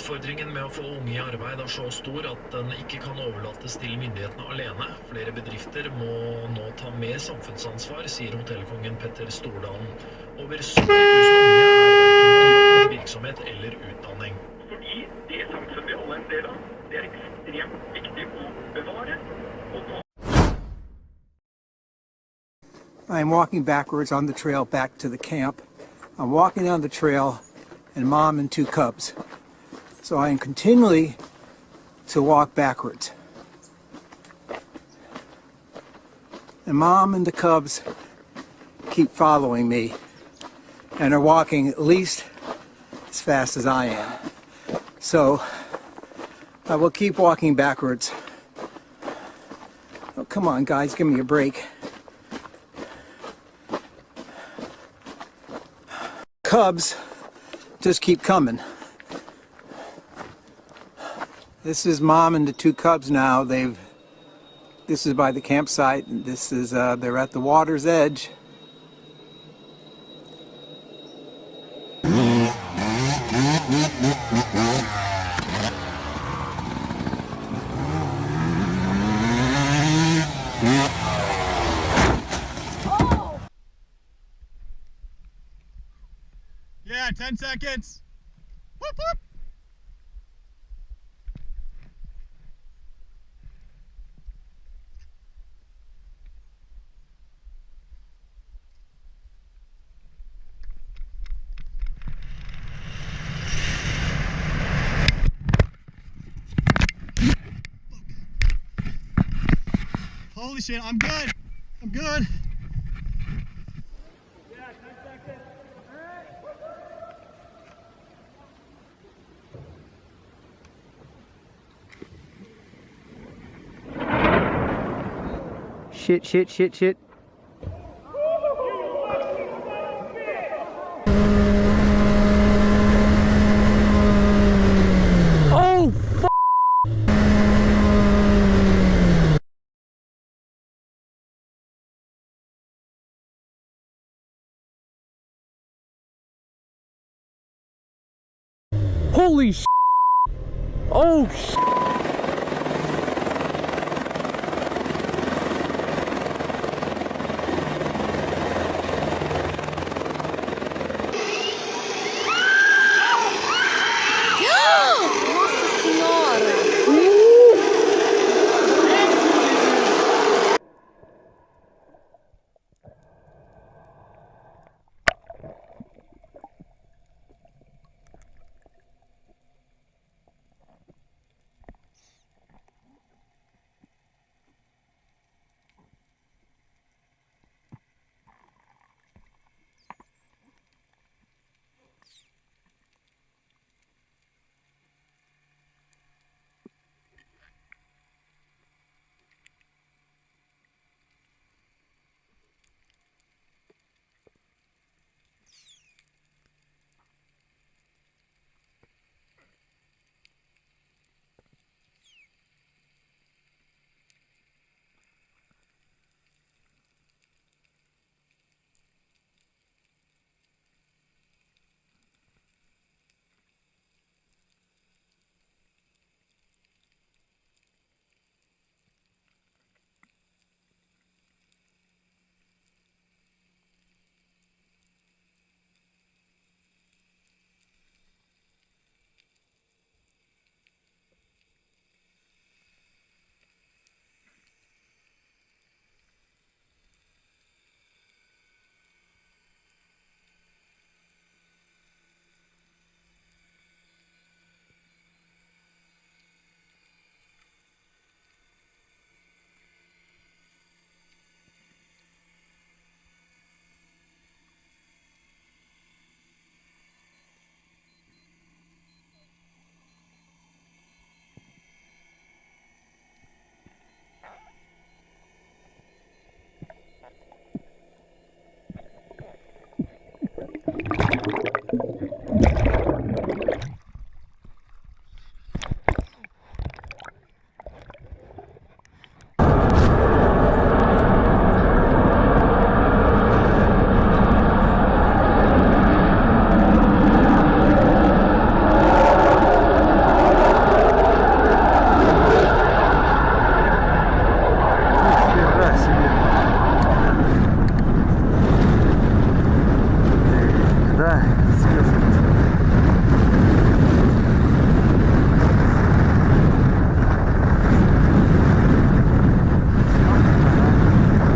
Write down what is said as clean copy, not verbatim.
Utfordringen med å få unge i arbeid er så stor at den ikke kan overlates til myndighetene alene. Flere bedrifter må nå ta mer samfunnsansvar, sier hotellkongen Petter Stordalen. Over 70 000 unge er hverken i jobb, virksomhet eller utdanning. Fordi det samfunnet vi alle er en del av, det er ekstremt viktig å bevare. I'm walking backwards on the trail back to the camp. I'm walking down the trail and mom and two cubs. So I am continually to walk backwards. And mom and the cubs keep following me and are walking at least as fast as I am. So I will keep walking backwards. Oh, come on guys, give me a break. Cubs just keep coming. This is mom and the two cubs now. This is by the campsite, and this is they're at the water's edge. Yeah, 10 seconds. Whoop, whoop. Holy shit, I'm good. I'm good. Yeah, 10 seconds. Shit, shit, shit, shit. Oh, f***. Holy sh**. Oh, sh**.